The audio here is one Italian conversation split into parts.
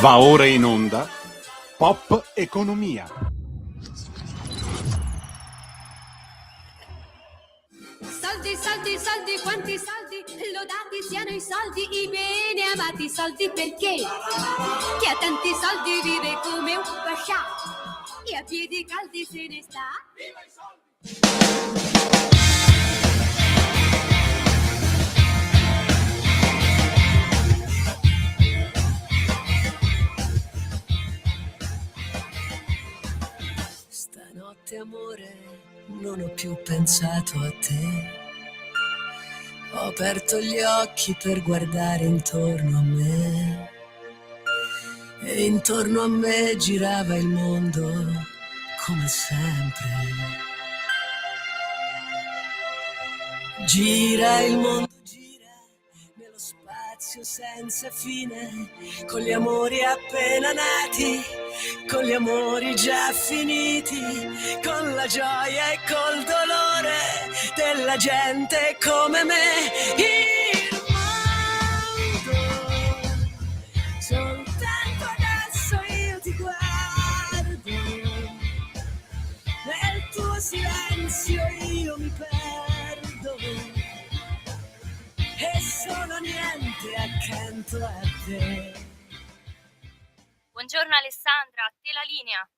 Va ora in onda Pop Economia. Soldi, soldi, soldi, quanti soldi, lodati siano i soldi, i bene amati soldi perché chi ha tanti soldi vive come un pascià e a piedi caldi se ne sta. Viva i soldi! Stanotte amore, non ho più pensato a te. Ho aperto gli occhi per guardare intorno a me e intorno a me girava il mondo come sempre. Gira il mondo, gira nello spazio senza fine, con gli amori appena nati, con gli amori già finiti, con la gioia e col dolore della gente come me. Il mondo, soltanto adesso io ti guardo, nel tuo silenzio io mi perdo e sono niente accanto a te. Buongiorno Alessandra, a te la linea.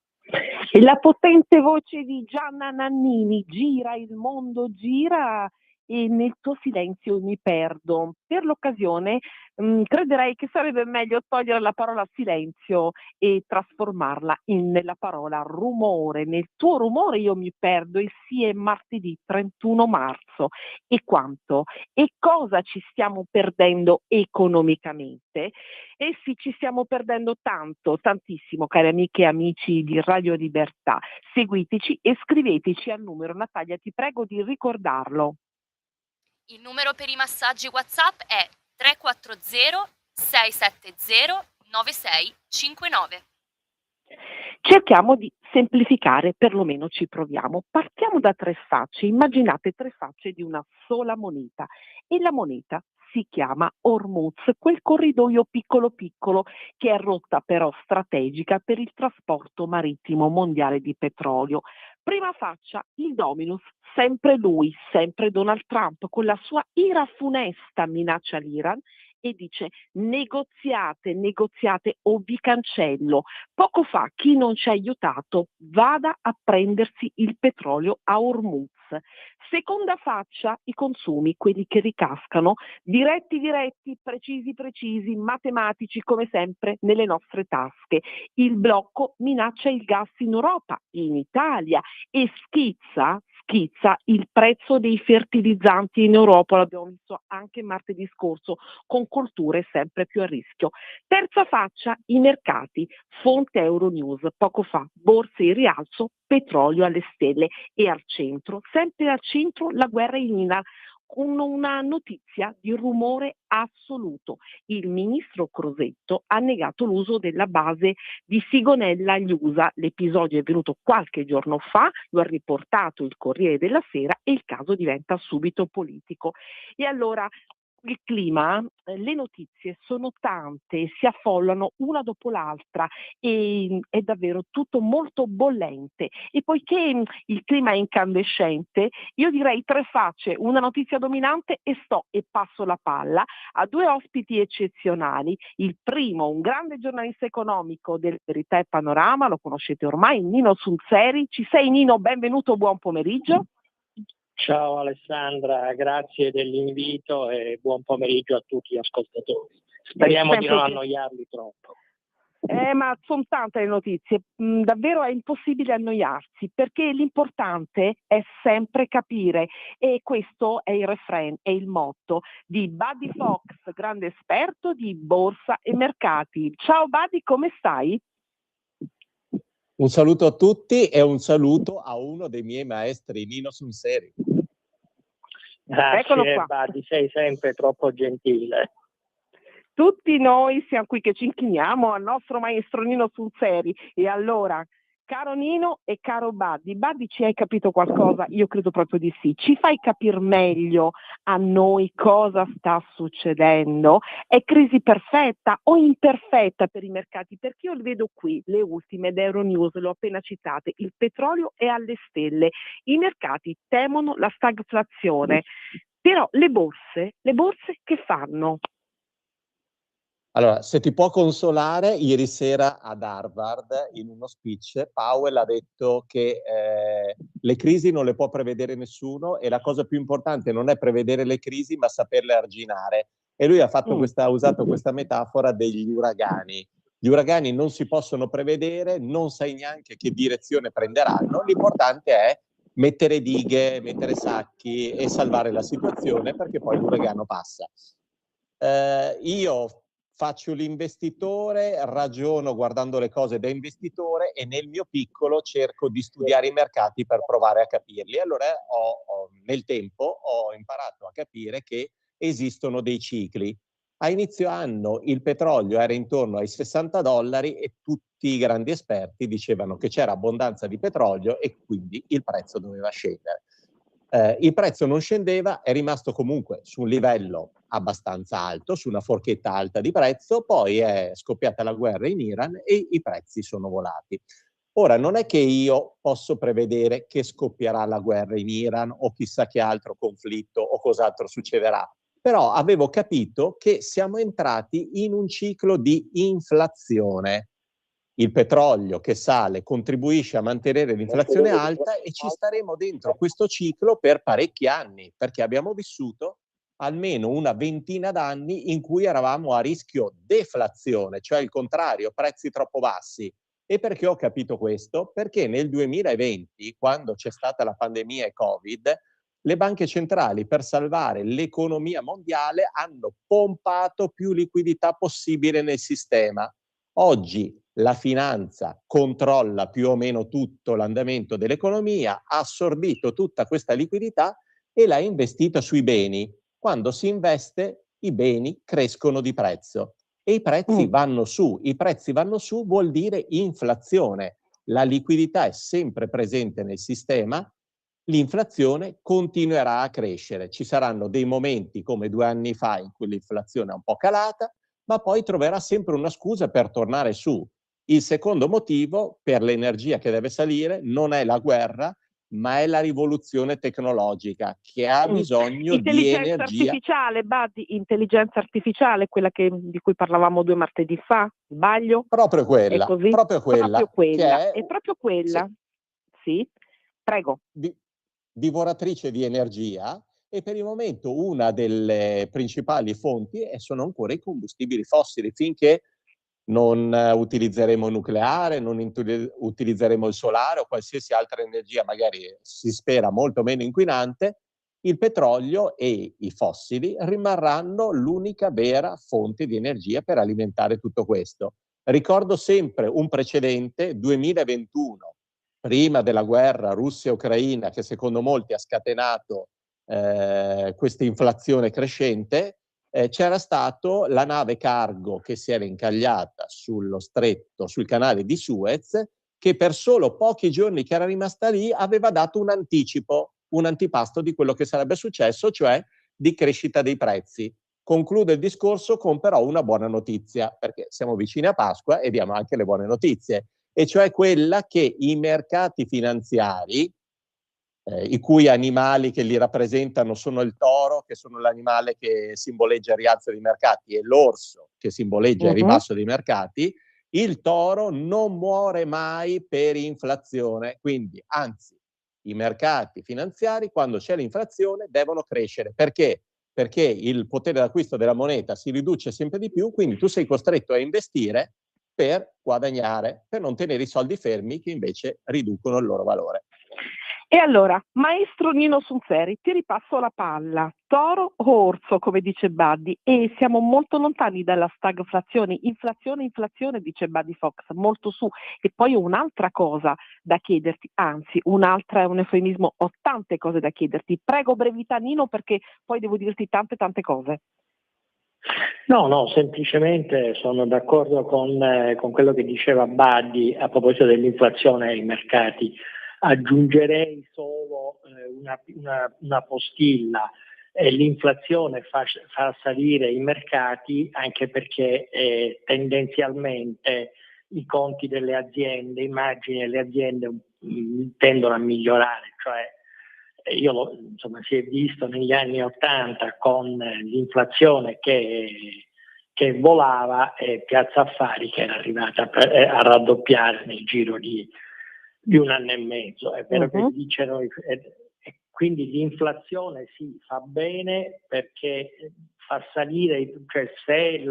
E la potente voce di Gianna Nannini, gira il mondo, gira e nel tuo silenzio mi perdo. Per l'occasione crederei che sarebbe meglio togliere la parola silenzio e trasformarla nella parola rumore. Nel tuo rumore io mi perdo e sì, è martedì 31 marzo. E quanto? E cosa ci stiamo perdendo economicamente? E sì, ci stiamo perdendo tanto, tantissimo, cari amiche e amici di Radio Libertà. Seguiteci e scriveteci al numero. Natalia, ti prego di ricordarlo. Il numero per i massaggi WhatsApp è 340 670 9659. Cerchiamo di semplificare, perlomeno ci proviamo. Partiamo da tre facce. Immaginate tre facce di una sola moneta e la moneta si chiama Hormuz, quel corridoio piccolo piccolo che è rotta però strategica per il trasporto marittimo mondiale di petrolio. Prima faccia, il Dominus, sempre lui, sempre Donald Trump, con la sua ira funesta minaccia l'Iran e dice negoziate, negoziate o vi cancello. Poco fa chi non ci ha aiutato vada a prendersi il petrolio a Hormuz. Seconda faccia, i consumi, quelli che ricascano, diretti, precisi, matematici come sempre nelle nostre tasche. Il blocco minaccia il gas in Europa, in Italia e schizza il prezzo dei fertilizzanti in Europa, l'abbiamo visto anche martedì scorso, con colture sempre più a rischio. Terza faccia, i mercati, fonte Euronews, poco fa, borse in rialzo, petrolio alle stelle e al centro, sempre al centro la guerra in Iran, con una notizia di rumore assoluto. Il ministro Crosetto ha negato l'uso della base di Sigonella agli USA. L'episodio è venuto qualche giorno fa, lo ha riportato il Corriere della Sera e il caso diventa subito politico. E allora il clima, le notizie sono tante, si affollano una dopo l'altra e è davvero tutto molto bollente. E poiché il clima è incandescente, io direi tre facce, una notizia dominante e passo la palla a due ospiti eccezionali. Il primo, un grande giornalista economico del Verità e Panorama, lo conoscete ormai, Nino Sulzeri. Ci sei Nino? Benvenuto, buon pomeriggio. Ciao Alessandra, grazie dell'invito e buon pomeriggio a tutti gli ascoltatori. Speriamo di non annoiarli troppo. Ma sono tante le notizie, davvero è impossibile annoiarsi perché l'importante è sempre capire e questo è il refrain, è il motto di Buddy Fox, grande esperto di borsa e mercati. Ciao Buddy, come stai? Un saluto a tutti e un saluto a uno dei miei maestri, Nino Sulzeri. Grazie Buddy, sei sempre troppo gentile. Tutti noi siamo qui che ci inchiniamo al nostro maestro Nino Sulzeri e allora Caro Nino e caro Buddy, ci hai capito qualcosa? Io credo proprio di sì. Ci fai capire meglio a noi cosa sta succedendo? È crisi perfetta o imperfetta per i mercati? Perché io le vedo qui, le ultime, da Euronews, le ho appena citate, il petrolio è alle stelle, i mercati temono la stagflazione, però le borse che fanno? Allora, se ti può consolare, ieri sera ad Harvard, in uno speech, Powell ha detto che le crisi non le può prevedere nessuno e la cosa più importante non è prevedere le crisi, ma saperle arginare. E lui ha usato questa metafora degli uragani. Gli uragani non si possono prevedere, non sai neanche che direzione prenderanno, l'importante è mettere dighe, mettere sacchi e salvare la situazione perché poi l'uragano passa. Io faccio l'investitore, ragiono guardando le cose da investitore e nel mio piccolo cerco di studiare i mercati per provare a capirli. Allora nel tempo ho imparato a capire che esistono dei cicli. A inizio anno il petrolio era intorno ai $60 e tutti i grandi esperti dicevano che c'era abbondanza di petrolio e quindi il prezzo doveva scendere. Il prezzo non scendeva, è rimasto comunque su un livello abbastanza alto, su una forchetta alta di prezzo, poi è scoppiata la guerra in Iran e i prezzi sono volati. Ora, non è che io posso prevedere che scoppierà la guerra in Iran o chissà che altro conflitto o cos'altro succederà, però avevo capito che siamo entrati in un ciclo di inflazione. Il petrolio che sale contribuisce a mantenere l'inflazione alta e ci staremo dentro questo ciclo per parecchi anni, perché abbiamo vissuto almeno una ventina d'anni in cui eravamo a rischio deflazione, cioè il contrario, prezzi troppo bassi. E perché ho capito questo? Perché nel 2020, quando c'è stata la pandemia e Covid, le banche centrali per salvare l'economia mondiale hanno pompato più liquidità possibile nel sistema. Oggi la finanza controlla più o meno tutto l'andamento dell'economia, ha assorbito tutta questa liquidità e l'ha investita sui beni. Quando si investe, i beni crescono di prezzo e i prezzi vanno su. I prezzi vanno su vuol dire inflazione. La liquidità è sempre presente nel sistema, l'inflazione continuerà a crescere. Ci saranno dei momenti come 2 anni fa in cui l'inflazione è un po' calata, ma poi troverà sempre una scusa per tornare su. Il secondo motivo per l'energia che deve salire non è la guerra, ma è la rivoluzione tecnologica che ha bisogno di energia. Artificiale, Buddy, intelligenza artificiale, quella di cui parlavamo 2 martedì fa, sbaglio? Proprio quella, È così? proprio quella. È proprio quella. Sì, prego. Divoratrice di energia e per il momento una delle principali fonti sono ancora i combustibili fossili. Finché non utilizzeremo il nucleare, non utilizzeremo il solare o qualsiasi altra energia, magari si spera molto meno inquinante, il petrolio e i fossili rimarranno l'unica vera fonte di energia per alimentare tutto questo. Ricordo sempre un precedente, 2021, prima della guerra Russia-Ucraina, che secondo molti ha scatenato questa inflazione crescente, c'era stato la nave cargo che si era incagliata sullo stretto, sul canale di Suez, che per solo pochi giorni che era rimasta lì aveva dato un anticipo, un antipasto di quello che sarebbe successo, cioè di crescita dei prezzi. Concludo il discorso con però una buona notizia, perché siamo vicini a Pasqua e diamo anche le buone notizie, e cioè quella che i mercati finanziari, i cui animali che li rappresentano sono il toro, che sono l'animale che simboleggia il rialzo dei mercati, e l'orso, che simboleggia il ribasso dei mercati, il toro non muore mai per inflazione. Quindi, anzi, i mercati finanziari, quando c'è l'inflazione, devono crescere. Perché? Perché il potere d'acquisto della moneta si riduce sempre di più, quindi tu sei costretto a investire per guadagnare, per non tenere i soldi fermi che invece riducono il loro valore. E allora, maestro Nino Sunseri, ti ripasso la palla. Toro o orso, come dice Buddy, e siamo molto lontani dalla stagflazione. Inflazione, dice Buddy Fox, molto su. E poi ho un'altra cosa da chiederti, anzi, un'altra è un eufemismo, ho tante cose da chiederti. Prego brevità Nino, perché poi devo dirti tante cose. No, semplicemente sono d'accordo con quello che diceva Buddy a proposito dell'inflazione ai mercati. Aggiungerei solo una postilla. L'inflazione fa salire i mercati anche perché tendenzialmente i conti delle aziende, i margini delle aziende tendono a migliorare, cioè insomma, si è visto negli anni '80 con l'inflazione che volava e Piazza Affari che era arrivata a raddoppiare nel giro di un anno e mezzo. È vero che dicono, quindi l'inflazione sì, fa bene perché fa salire, cioè se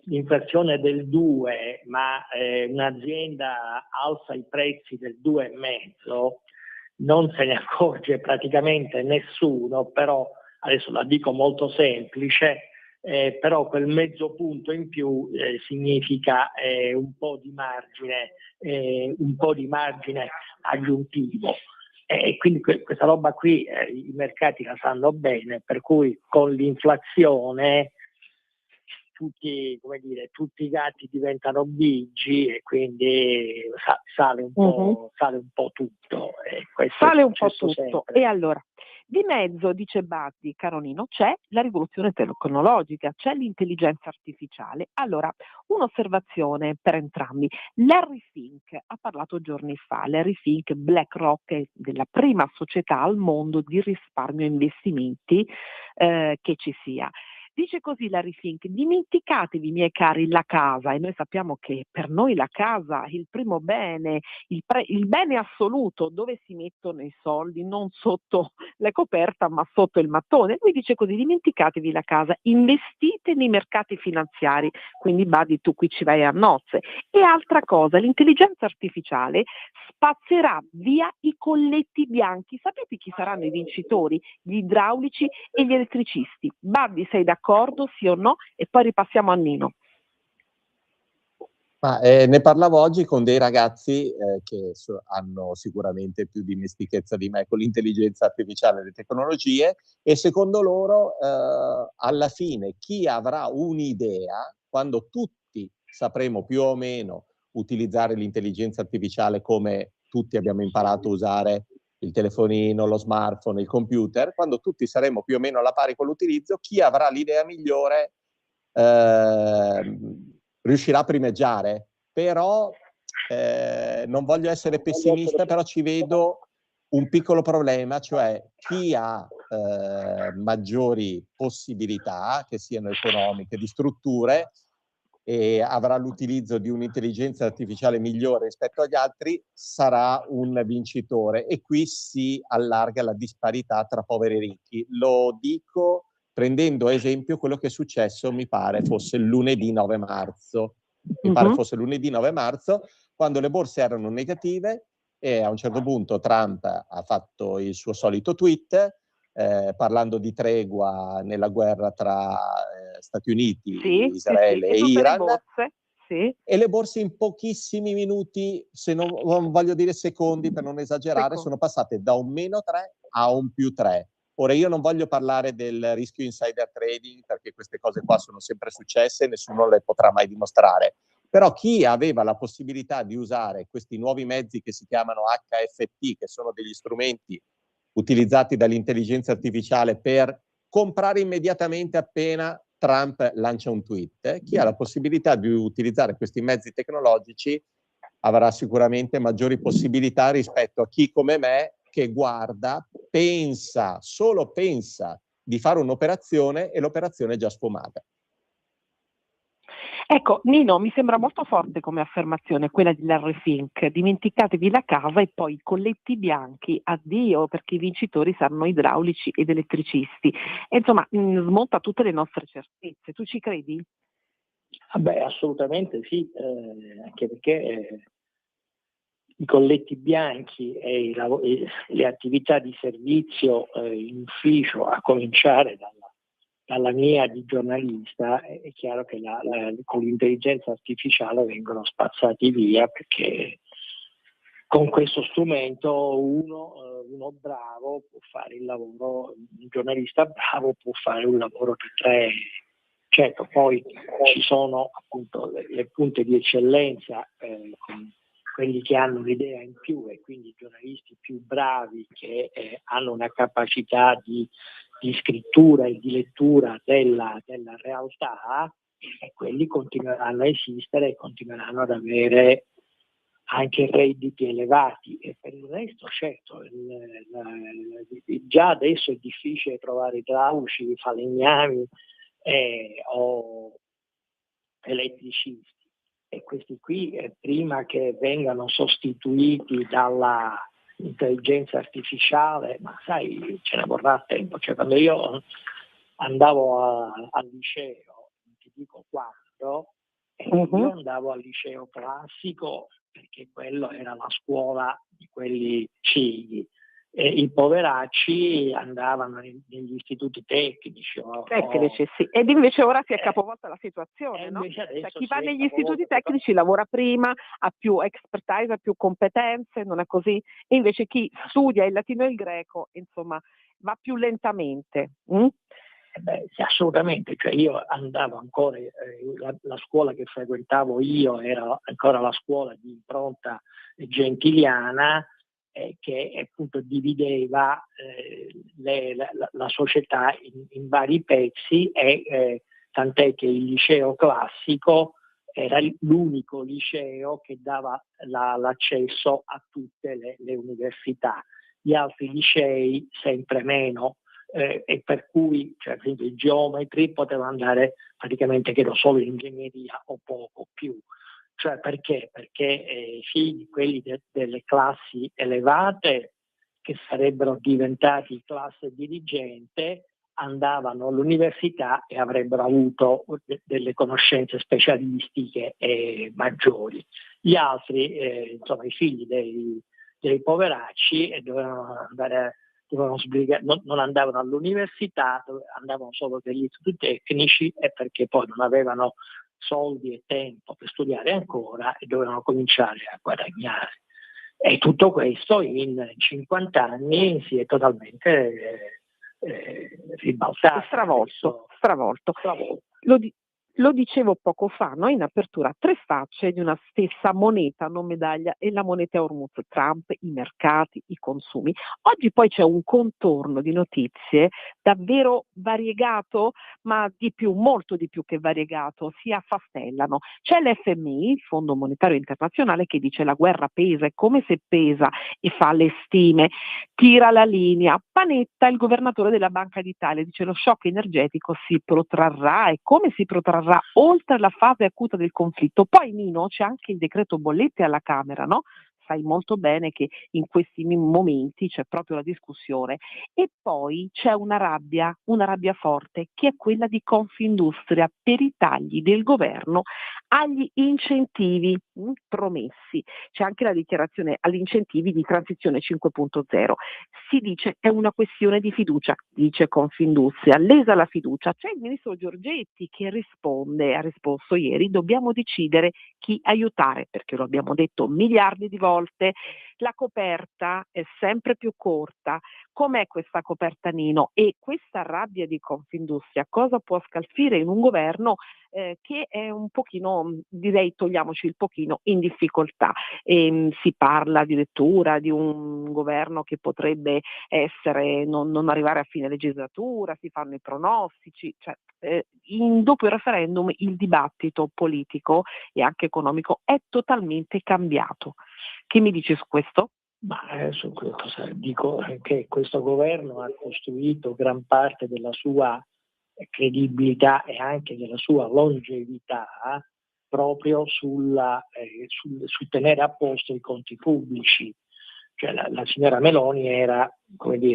l'inflazione è del 2, ma un'azienda alza i prezzi del 2,5, non se ne accorge praticamente nessuno, però adesso la dico molto semplice, però quel mezzo punto in più significa un po' di margine aggiuntivo. E quindi questa roba qui i mercati la sanno bene, per cui con l'inflazione tutti i gatti diventano bigi e quindi sale un po' tutto. Sale un po' tutto. Sempre. E allora, di mezzo, dice Buddy, caro Nino, c'è la rivoluzione tecnologica, c'è l'intelligenza artificiale. Allora, un'osservazione per entrambi. Larry Fink ha parlato giorni fa. Larry Fink, BlackRock, è della prima società al mondo di risparmio e investimenti che ci sia. Dice così Larry Fink: dimenticatevi, miei cari, la casa, e noi sappiamo che per noi la casa è il primo bene, il bene assoluto, dove si mettono i soldi, non sotto la coperta ma sotto il mattone. Lui dice così: dimenticatevi la casa, investite nei mercati finanziari. Quindi Buddy, tu qui ci vai a nozze. E altra cosa, l'intelligenza artificiale spazzerà via i colletti bianchi. Sapete chi saranno i vincitori? Gli idraulici e gli elettricisti. Buddy, sei d'accordo, sì o no? E poi ripassiamo a Nino. Ne parlavo oggi con dei ragazzi che hanno sicuramente più dimestichezza di me con l'intelligenza artificiale e le tecnologie, e secondo loro alla fine chi avrà un'idea, quando tutti sapremo più o meno utilizzare l'intelligenza artificiale come tutti abbiamo imparato a usare il telefonino, lo smartphone, il computer, quando tutti saremo più o meno alla pari con l'utilizzo, chi avrà l'idea migliore riuscirà a primeggiare. Però non voglio essere pessimista, però ci vedo un piccolo problema, cioè chi ha maggiori possibilità, che siano economiche, di strutture, e avrà l'utilizzo di un'intelligenza artificiale migliore rispetto agli altri, sarà un vincitore, e qui si allarga la disparità tra poveri e ricchi. Lo dico prendendo a esempio quello che è successo, mi pare fosse lunedì 9 marzo. Quando le borse erano negative e a un certo punto Trump ha fatto il suo solito tweet parlando di tregua nella guerra tra Stati Uniti, Israele e Iran. E le borse in pochissimi minuti, se non voglio dire secondi per non esagerare, sono passate da un -3 a un +3. Ora, io non voglio parlare del rischio insider trading, perché queste cose qua sono sempre successe e nessuno le potrà mai dimostrare. Però chi aveva la possibilità di usare questi nuovi mezzi che si chiamano HFT, che sono degli strumenti utilizzati dall'intelligenza artificiale per comprare immediatamente appena Trump lancia un tweet, chi ha la possibilità di utilizzare questi mezzi tecnologici avrà sicuramente maggiori possibilità rispetto a chi come me, che guarda, solo pensa di fare un'operazione e l'operazione è già sfumata. Ecco, Nino, mi sembra molto forte come affermazione quella di Larry Fink: dimenticatevi la casa e poi i colletti bianchi, addio, perché i vincitori saranno idraulici ed elettricisti. E, insomma, smonta tutte le nostre certezze. Tu ci credi? Assolutamente sì, anche perché i colletti bianchi e le attività di servizio in ufficio, a cominciare dalla mia di giornalista, è chiaro che con l'intelligenza artificiale vengono spazzati via, perché con questo strumento uno bravo può fare il lavoro, un giornalista bravo può fare un lavoro che Certo, poi ci sono appunto le punte di eccellenza, quelli che hanno un'idea in più e quindi giornalisti più bravi che hanno una capacità di scrittura e di lettura della realtà, e quelli continueranno a esistere e continueranno ad avere anche redditi elevati. E per il resto, certo, già adesso è difficile trovare idraulici, falegnami o elettricisti, e questi qui prima che vengano sostituiti dalla intelligenza artificiale, ma sai, ce ne vorrà tempo. Cioè, quando io andavo al liceo, non ti dico quando, io andavo al liceo classico perché quello era la scuola di quelli cigli, e i poveracci andavano negli istituti tecnici. Sì. Ed invece ora si è capovolta la situazione, no? Cioè, chi va negli istituti tecnici lavora prima, ha più expertise, ha più competenze, non è così? E invece chi studia il latino e il greco, insomma, va più lentamente. Sì, assolutamente, cioè io andavo ancora, la scuola che frequentavo io era ancora la scuola di impronta gentiliana, che appunto divideva la società in vari pezzi, e tant'è che il liceo classico era l'unico liceo che dava l'accesso a tutte le università. Gli altri licei sempre meno, e per cui, cioè, per esempio, i geometri potevano andare praticamente solo in ingegneria o poco più. Cioè perché? Perché i figli, quelli delle classi elevate, che sarebbero diventati classe dirigente, andavano all'università e avrebbero avuto delle conoscenze specialistiche maggiori. Gli altri, insomma, i figli dei poveracci, dovevano andare, non andavano all'università, andavano solo degli istituti tecnici, e perché poi non avevano soldi e tempo per studiare ancora e dovevano cominciare a guadagnare. E tutto questo in 50 anni si è totalmente ribaltato. Stravolto. Lo dicevo poco fa, no? In apertura, tre facce di una stessa moneta, non medaglia, e la moneta è Hormuz: Trump, i mercati, i consumi. Oggi poi c'è un contorno di notizie davvero variegato, ma di più, molto di più che variegato, si affastellano. C'è l'FMI, il Fondo Monetario Internazionale, che dice la guerra pesa, e come se pesa, e fa le stime, tira la linea. Panetta, il governatore della Banca d'Italia, dice lo shock energetico si protrarrà, e come si protrarrà oltre la fase acuta del conflitto. Poi, Nino, c'è anche il decreto bollette alla Camera, no? Sai molto bene che in questi momenti c'è proprio la discussione. E poi c'è una rabbia forte, che è quella di Confindustria per i tagli del governo agli incentivi promessi. C'è anche la dichiarazione agli incentivi di transizione 5.0. Si dice è una questione di fiducia, dice Confindustria, lesa la fiducia. C'è il ministro Giorgetti che ha risposto ieri: dobbiamo decidere chi aiutare, perché lo abbiamo detto miliardi di volte, la coperta è sempre più corta. Com'è questa coperta, Nino? E questa rabbia di Confindustria cosa può scalfire in un governo che è un pochino, direi, togliamoci il pochino, in difficoltà? Si parla addirittura di un governo che potrebbe essere, non arrivare a fine legislatura, si fanno i pronostici, cioè, dopo il referendum il dibattito politico e anche economico è totalmente cambiato. Che mi dici su questo? Ma su cosa dico? Che questo governo ha costruito gran parte della sua credibilità e anche della sua longevità proprio sul tenere a posto i conti pubblici. Cioè la signora Meloni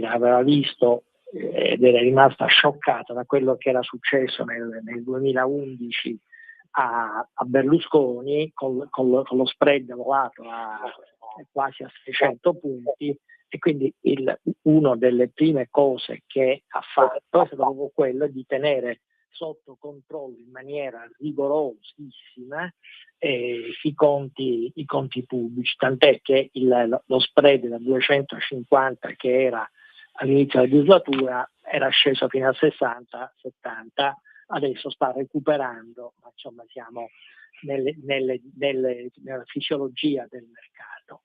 aveva visto ed era rimasta scioccata da quello che era successo nel 2011 a Berlusconi, con lo spread volato quasi a 600 punti, e quindi una delle prime cose che ha fatto è stato proprio quello di tenere sotto controllo in maniera rigorosissima i conti pubblici, tant'è che lo spread da 250 che era all'inizio della legislatura era sceso fino a 60-70, adesso sta recuperando, ma insomma siamo nella fisiologia del mercato.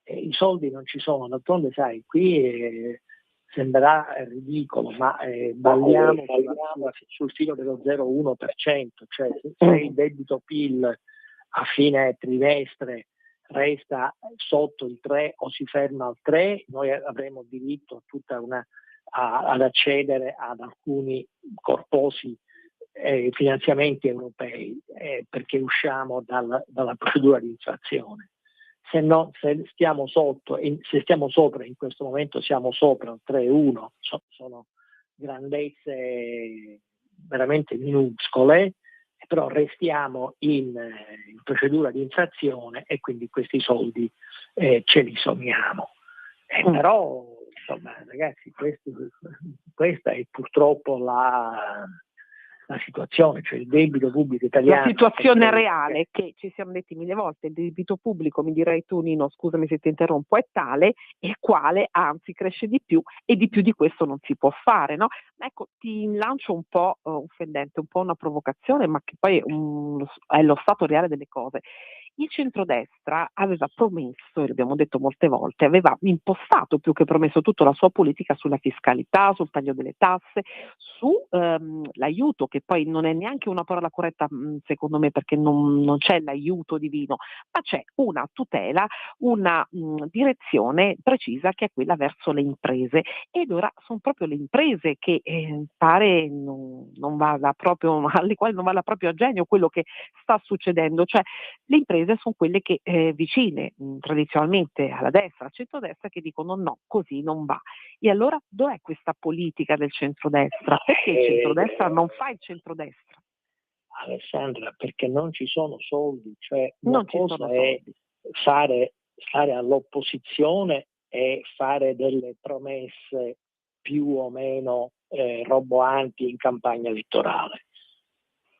I soldi non ci sono, d'altronde sai, qui sembrerà ridicolo, ma balliamo sul filo dello 0,1%, cioè se il debito PIL a fine trimestre resta sotto il 3 o si ferma al 3, noi avremo diritto ad accedere ad alcuni corposi finanziamenti europei, perché usciamo dalla procedura di infrazione. Se stiamo sotto, se stiamo sopra, in questo momento siamo sopra il 3,1, sono grandezze veramente minuscole, però restiamo in procedura di infrazione e quindi questi soldi ce li sommiamo. Però, insomma, ragazzi, questa è purtroppo la situazione, cioè il debito pubblico italiano. La situazione reale che ci siamo detti mille volte, il debito pubblico, mi direi tu Nino, scusami se ti interrompo, è tale e quale, anzi cresce di più e di più di questo non si può fare, no? Ma ecco, ti lancio un po' un fendente, un po' una provocazione, ma che poi è lo stato reale delle cose. Il centrodestra aveva promesso, e l'abbiamo detto molte volte, aveva impostato più che promesso tutta la sua politica sulla fiscalità, sul taglio delle tasse, su l'aiuto, che poi non è neanche una parola corretta secondo me, perché non c'è l'aiuto divino, ma c'è una tutela, una direzione precisa che è quella verso le imprese, ed ora sono proprio le imprese che pare non vada proprio, alle quali non vada proprio a genio quello che sta succedendo, cioè le imprese sono quelle che vicine tradizionalmente alla destra, al centrodestra, che dicono no, così non va. E allora dov'è questa politica del centrodestra? Perché il centrodestra non fa il centrodestra? Alessandra, perché non ci sono soldi, cioè non ci sono soldi. Stare all'opposizione e fare delle promesse più o meno roboanti in campagna elettorale.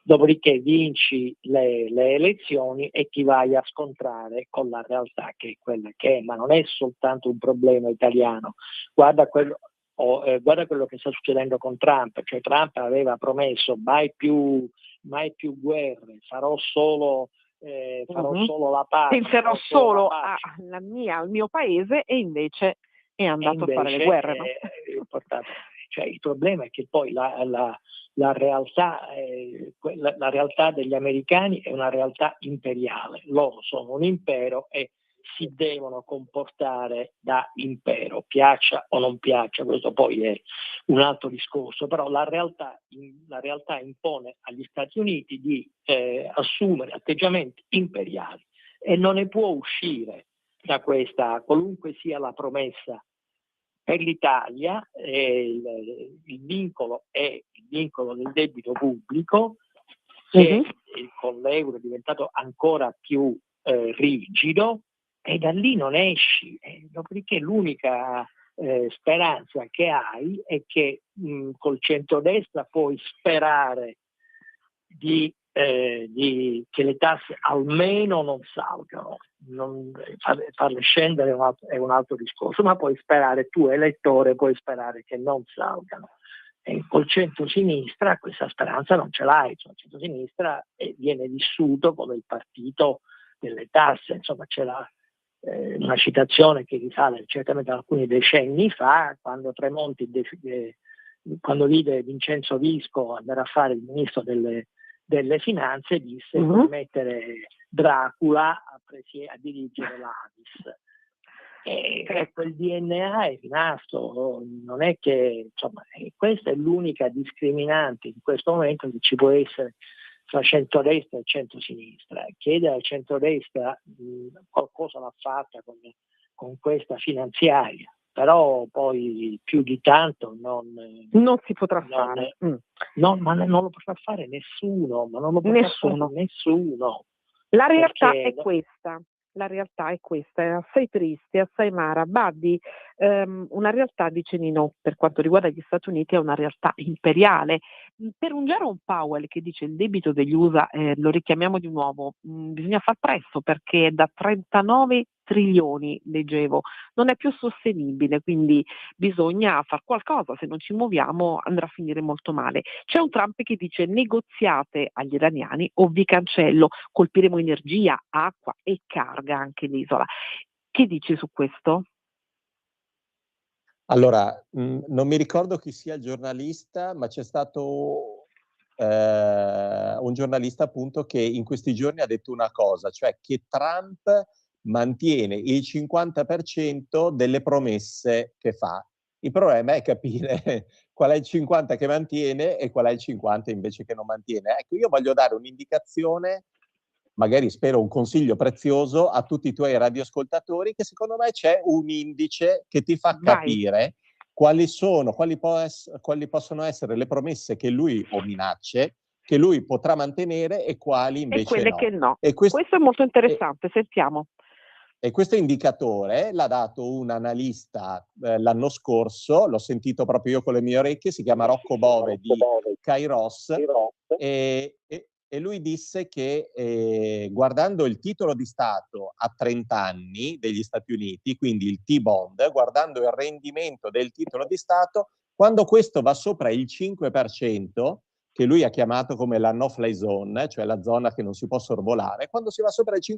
Dopodiché vinci le elezioni e ti vai a scontrare con la realtà che è quella che è, ma non è soltanto un problema italiano. Guarda quello che sta succedendo con Trump, cioè Trump aveva promesso mai più guerre, farò solo la pace. Penserò solo al mio paese, e invece è andato a fare le guerre. No? Cioè, il problema è che poi la realtà degli americani è una realtà imperiale. Loro sono un impero e si devono comportare da impero, piaccia o non piaccia, questo poi è un altro discorso, però la realtà impone agli Stati Uniti di assumere atteggiamenti imperiali e non ne può uscire da questa, qualunque sia la promessa. Per l'Italia il vincolo è il vincolo del debito pubblico, che con l'euro è diventato ancora più rigido, e da lì non esci. Dopodiché l'unica speranza che hai è che col centrodestra puoi sperare che le tasse almeno non salgano. Farle scendere è un altro discorso, ma puoi sperare, tu elettore puoi sperare che non salgano. E col centro-sinistra questa speranza non ce l'hai. Il centro-sinistra viene vissuto come il partito delle tasse. Insomma, c'è una citazione che risale certamente ad alcuni decenni fa, quando Tremonti, quando vide Vincenzo Visco andare a fare il ministro delle finanze, disse di mettere Dracula a dirigere l'Adis. E quel DNA è rimasto, non è che, insomma, questa è l'unica discriminante in questo momento che ci può essere tra centrodestra e centrosinistra. Chiedere al centrodestra qualcosa l'ha fatta con questa finanziaria, però poi più di tanto non si potrà fare. No, ma non lo potrà fare nessuno, ma non lo potrà fare nessuno. La realtà è questa. La realtà è questa, è assai triste, assai amara. Buddy, una realtà, dice Nino, per quanto riguarda gli Stati Uniti, è una realtà imperiale. Per un Jerome Powell che dice il debito degli USA, lo richiamiamo di nuovo, bisogna far presto, perché è da 39 trilioni, leggevo, non è più sostenibile, quindi bisogna far qualcosa, se non ci muoviamo andrà a finire molto male. C'è un Trump che dice negoziate agli iraniani o vi cancello, colpiremo energia, acqua e carga anche l'isola. Che dici su questo? Allora, non mi ricordo chi sia il giornalista, ma c'è stato un giornalista appunto che in questi giorni ha detto una cosa, cioè che Trump mantiene il 50% delle promesse che fa. Il problema è capire qual è il 50 che mantiene e qual è il 50 invece che non mantiene. Ecco, io voglio dare un'indicazione, magari spero un consiglio prezioso a tutti i tuoi radioascoltatori, che secondo me c'è un indice che ti fa Vai. capire quali possono essere le promesse che lui, o minacce, che lui potrà mantenere e quali E invece quelle no. che no. E Questo è molto interessante, sentiamo. E questo indicatore l'ha dato un analista l'anno scorso, l'ho sentito proprio io con le mie orecchie, si chiama Rocco Bove di Kairos, e lui disse che guardando il titolo di Stato a 30 anni degli Stati Uniti, quindi il T-bond, guardando il rendimento del titolo di Stato, quando questo va sopra il 5%, che lui ha chiamato come la no-fly zone, cioè la zona che non si può sorvolare, quando si va sopra il 5%,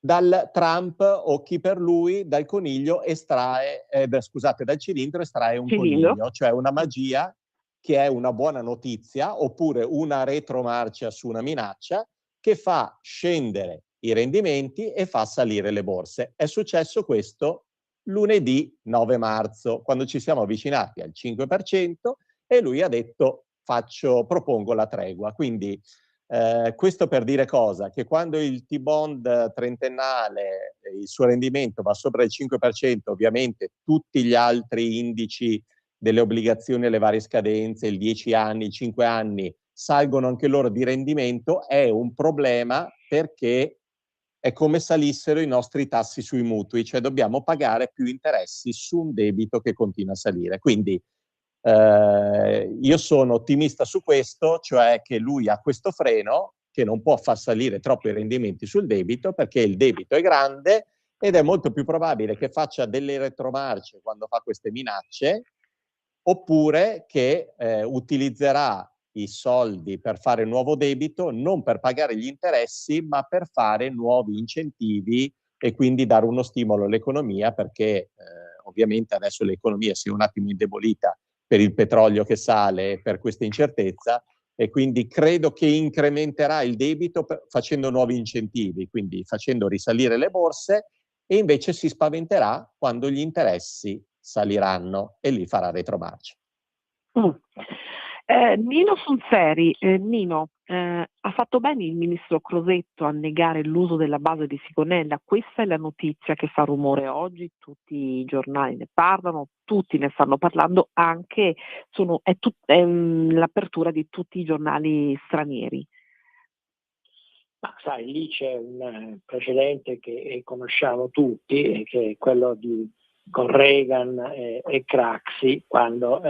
dal Trump o chi per lui, dal coniglio dal cilindro estrae un coniglio, cioè una magia che è una buona notizia oppure una retromarcia su una minaccia che fa scendere i rendimenti e fa salire le borse. È successo questo lunedì 9 marzo, quando ci siamo avvicinati al 5% e lui ha detto propongo la tregua. Quindi questo per dire cosa? Che quando il T-bond trentennale, il suo rendimento va sopra il 5%, ovviamente tutti gli altri indici delle obbligazioni alle varie scadenze, il 10 anni, il 5 anni, salgono anche loro di rendimento, è un problema perché è come salissero i nostri tassi sui mutui, cioè dobbiamo pagare più interessi su un debito che continua a salire. Quindi io sono ottimista su questo, cioè che lui ha questo freno che non può far salire troppo i rendimenti sul debito perché il debito è grande ed è molto più probabile che faccia delle retromarce quando fa queste minacce oppure che utilizzerà i soldi per fare nuovo debito non per pagare gli interessi ma per fare nuovi incentivi e quindi dare uno stimolo all'economia perché ovviamente adesso l'economia si è un attimo indebolita per il petrolio che sale, per questa incertezza, e quindi credo che incrementerà il debito facendo nuovi incentivi, quindi facendo risalire le borse, e invece si spaventerà quando gli interessi saliranno e lì farà retromarcia. Nino Sunseri, Nino, ha fatto bene il ministro Crosetto a negare l'uso della base di Sigonella? Questa è la notizia che fa rumore oggi, tutti i giornali ne parlano, tutti ne stanno parlando, anche è l'apertura di tutti i giornali stranieri. Ma sai, lì c'è un precedente che conosciamo tutti, che è quello con Reagan e Craxi, quando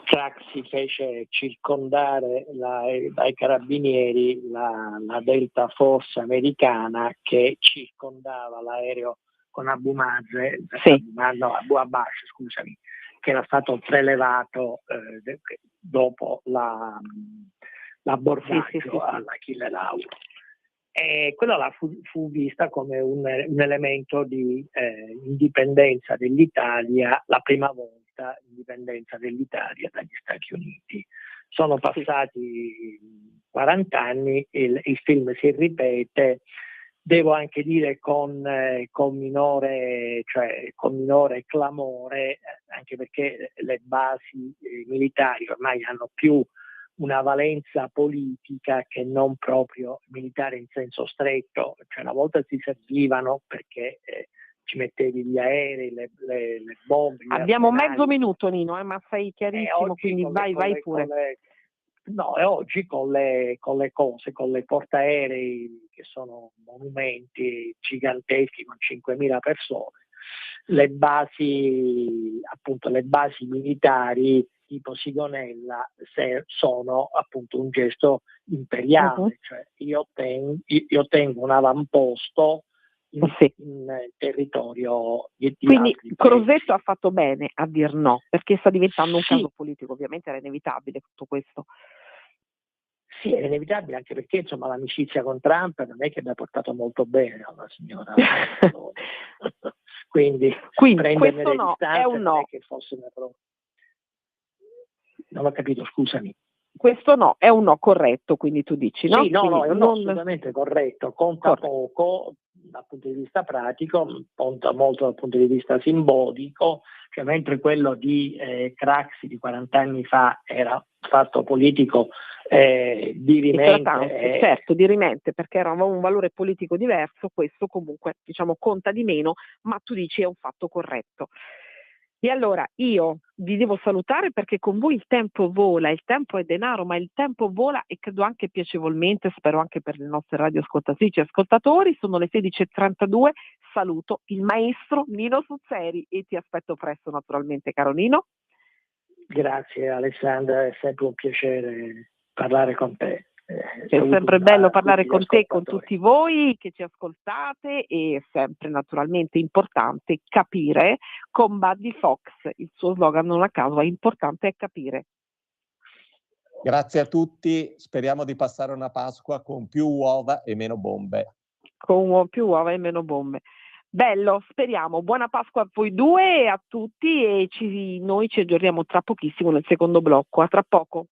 Craxi fece circondare dai carabinieri la Delta Force americana che circondava l'aereo con Abu Mazen, Abu Abbas, scusami, che era stato prelevato dopo l'abbordaggio all'Achille Lauro. E quella fu vista come un elemento di indipendenza dell'Italia, la prima volta indipendenza dell'Italia dagli Stati Uniti. Sono passati 40 anni, il film si ripete, devo anche dire con minore clamore, anche perché le basi militari ormai hanno più una valenza politica che non proprio militare in senso stretto, cioè una volta si servivano perché ci mettevi gli aerei, le bombe. Abbiamo mezzo minuto, Nino, ma sei chiarissimo, quindi vai pure. E oggi con le portaerei che sono monumenti giganteschi con 5.000 persone, le basi militari tipo Sigonella sono appunto un gesto imperiale, cioè io tengo un avamposto in territorio di Quindi altri paesi. Crosetto ha fatto bene a dir no, perché sta diventando un Sì. caso politico, ovviamente era inevitabile tutto questo. Sì, è inevitabile, anche perché insomma l'amicizia con Trump non è che abbia portato molto bene alla signora. Quindi prenderne questo le no, distanze è un non no. è che fosse una prova. Non ho capito, scusami. Questo no, è un no corretto, quindi tu dici, no? Sì, no, Quindi è un no assolutamente corretto, conta poco dal punto di vista pratico, conta molto dal punto di vista simbolico, cioè mentre quello di Craxi di 40 anni fa era fatto politico dirimente. Certo, dirimente, perché era un valore politico diverso, questo comunque diciamo conta di meno, ma tu dici è un fatto corretto. E allora io vi devo salutare perché con voi il tempo vola, il tempo è denaro, ma il tempo vola e credo anche piacevolmente, spero anche per le nostre radioascoltatrici e ascoltatori. Sono le 16:32, saluto il maestro Nino Suzzeri e ti aspetto presto naturalmente, caro Nino. Grazie Alessandra, è sempre un piacere parlare con te. È sempre bello parlare con te, con tutti voi che ci ascoltate, e è sempre naturalmente importante capire. Con Buddy Fox, il suo slogan non a caso è importante è capire. Grazie a tutti, speriamo di passare una Pasqua con più uova e meno bombe. Con più uova e meno bombe. Bello, speriamo. Buona Pasqua a voi due e a tutti, e noi ci aggiorniamo tra pochissimo nel secondo blocco. A tra poco.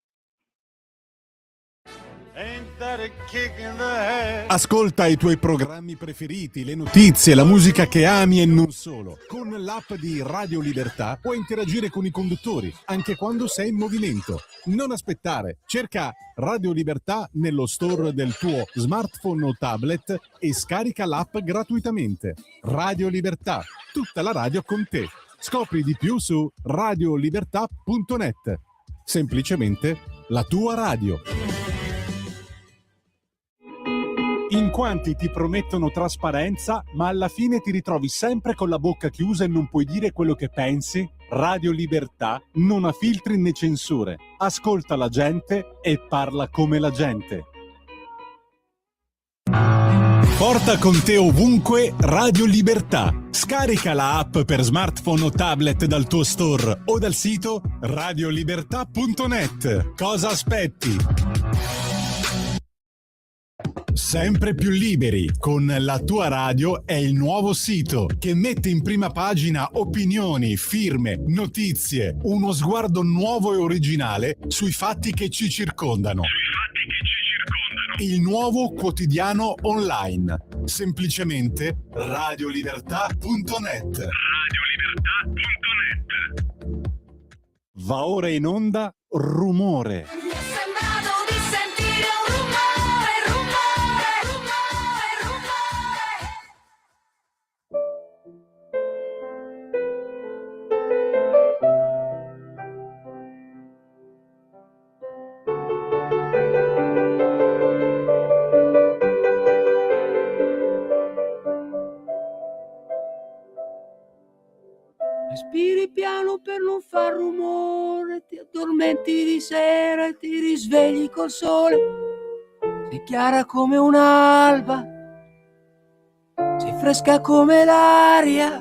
Ascolta i tuoi programmi preferiti, le notizie, la musica che ami e non solo. Con l'app di Radio Libertà puoi interagire con i conduttori, anche quando sei in movimento. Non aspettare, cerca Radio Libertà nello store del tuo smartphone o tablet e scarica l'app gratuitamente. Radio Libertà, tutta la radio con te. Scopri di più su radiolibertà.net. Semplicemente la tua radio. In quanti ti promettono trasparenza, ma alla fine ti ritrovi sempre con la bocca chiusa e non puoi dire quello che pensi? Radio Libertà non ha filtri né censure. Ascolta la gente e parla come la gente. Porta con te ovunque Radio Libertà. Scarica la app per smartphone o tablet dal tuo store o dal sito radiolibertà.net. Cosa aspetti? Sempre più liberi con La Tua Radio è il nuovo sito che mette in prima pagina opinioni, firme, notizie, uno sguardo nuovo e originale sui fatti che ci circondano. Il nuovo quotidiano online. Semplicemente radiolibertà.net. Va ora in onda Rumore. Respiri piano per non far rumore, ti addormenti di sera e ti risvegli col sole. Sei chiara come un'alba, sei fresca come l'aria.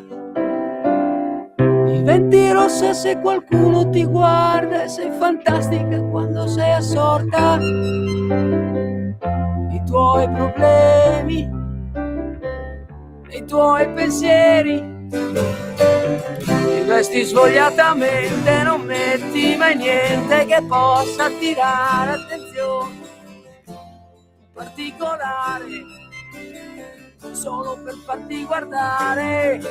Diventi rossa se qualcuno ti guarda e sei fantastica quando sei assorta. I tuoi problemi, i tuoi pensieri. Ti vesti svogliatamente, non metti mai niente che possa attirare attenzione particolare, solo per farti guardare. Di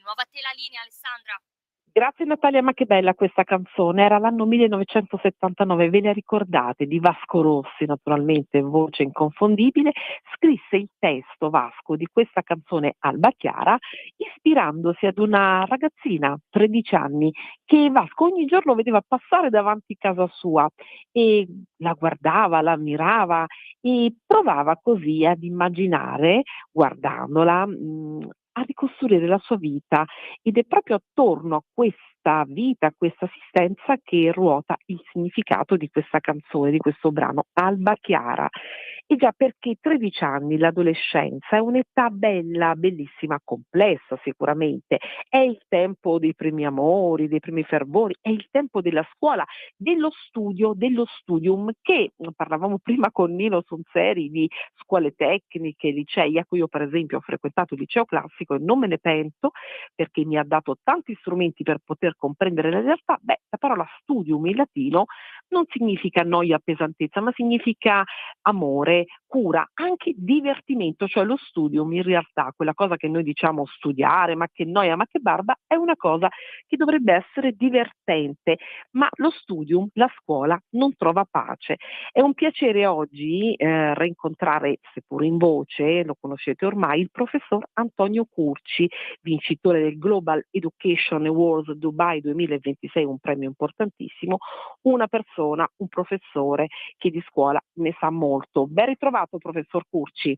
nuovo a te la linea, Alessandra. Grazie Natalia, ma che bella questa canzone, era l'anno 1979, ve la ricordate? Di Vasco Rossi, naturalmente, voce inconfondibile. Scrisse il testo Vasco di questa canzone Alba Chiara ispirandosi ad una ragazzina, 13 anni, che Vasco ogni giorno vedeva passare davanti casa sua e la guardava, la ammirava e provava così ad immaginare, guardandola, a ricostruire la sua vita ed è proprio attorno a questa vita, a questa esistenza che ruota il significato di questa canzone, di questo brano, Alba Chiara. E già perché 13 anni, l'adolescenza, è un'età bella, bellissima, complessa sicuramente, è il tempo dei primi amori, dei primi fervori, è il tempo della scuola, dello studio, dello studium, che parlavamo prima con Nino Sonseri di scuole tecniche, licei, ecco io per esempio ho frequentato il liceo classico e non me ne pento perché mi ha dato tanti strumenti per poter comprendere la realtà. Beh, la parola studium in latino non significa noia, pesantezza, ma significa amore, cura, anche divertimento, cioè lo studium in realtà, quella cosa che noi diciamo studiare, ma che noia, ma che barba, è una cosa che dovrebbe essere divertente, ma lo studium, la scuola, non trova pace. È un piacere oggi rincontrare, seppur in voce, lo conoscete ormai, il professor Antonio Curci, vincitore del Global Education Awards Dubai 2026, un premio importantissimo, una persona, un professore che di scuola ne sa molto. Ben ritrovato, professor Curci.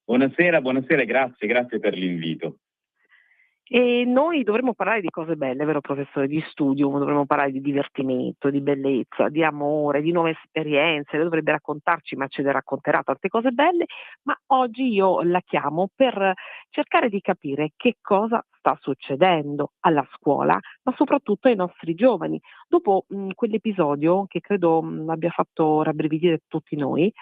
Buonasera, buonasera, grazie per l'invito. E noi dovremmo parlare di cose belle, vero professore? Di studio, dovremmo parlare di divertimento, di bellezza, di amore, di nuove esperienze. Lei dovrebbe raccontarci, ma ce ne racconterà tante cose belle, ma oggi io la chiamo per cercare di capire che cosa sta succedendo alla scuola, ma soprattutto ai nostri giovani. Dopo quell'episodio che credo abbia fatto rabbrividire tutti noi,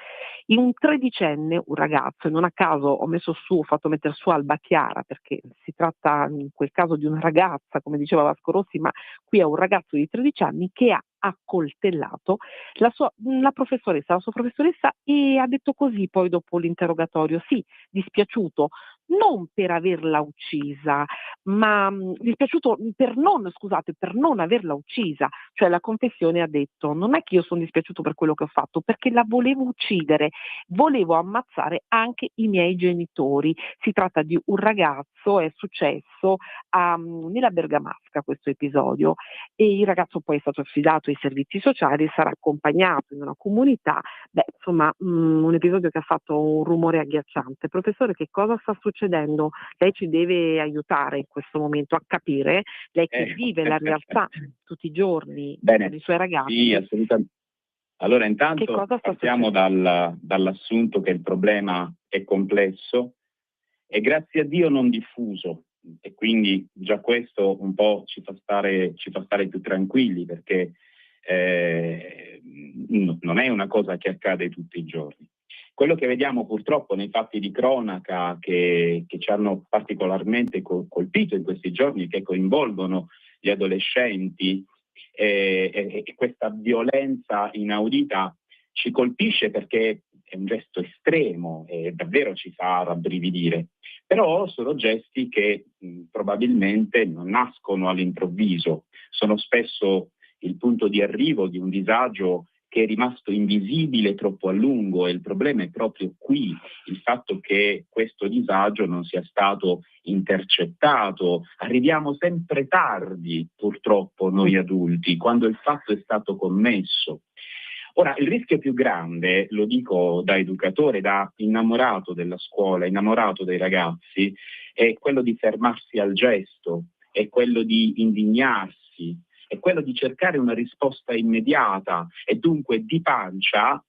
in un tredicenne, un ragazzo, e non a caso ho fatto mettere su Alba Chiara, perché si tratta in quel caso di una ragazza, come diceva Vasco Rossi, ma qui è un ragazzo di 13 anni che ha accoltellato la sua professoressa e ha detto così poi dopo l'interrogatorio, sì, dispiaciuto non per averla uccisa, ma dispiaciuto per non averla uccisa, cioè la confessione ha detto non è che io sono dispiaciuto per quello che ho fatto, perché la volevo uccidere, volevo ammazzare anche i miei genitori. Si tratta di un ragazzo, è successo nella Bergamasca questo episodio, e il ragazzo poi è stato affidato ai servizi sociali, sarà accompagnato in una comunità. Beh, insomma, un episodio che ha fatto un rumore agghiacciante. Professore, che cosa sta succedendo? Lei ci deve aiutare in questo momento a capire, lei che vive la realtà tutti i giorni con i suoi ragazzi. Sì, assolutamente. Allora, intanto partiamo dall'assunto che il problema è complesso e grazie a Dio non diffuso, e quindi già questo un po' ci fa stare più tranquilli, perché non è una cosa che accade tutti i giorni. Quello che vediamo purtroppo nei fatti di cronaca che ci hanno particolarmente colpito in questi giorni, che coinvolgono gli adolescenti, e questa violenza inaudita ci colpisce perché è un gesto estremo e davvero ci fa rabbrividire. Però sono gesti che probabilmente non nascono all'improvviso, sono spesso il punto di arrivo di un disagio che è rimasto invisibile troppo a lungo, e il problema è proprio qui, il fatto che questo disagio non sia stato intercettato. Arriviamo sempre tardi, purtroppo, noi adulti, quando il fatto è stato commesso. Ora, il rischio più grande, lo dico da educatore, da innamorato della scuola, innamorato dei ragazzi, è quello di fermarsi al gesto, è quello di indignarsi, è quello di cercare una risposta immediata e dunque di pancia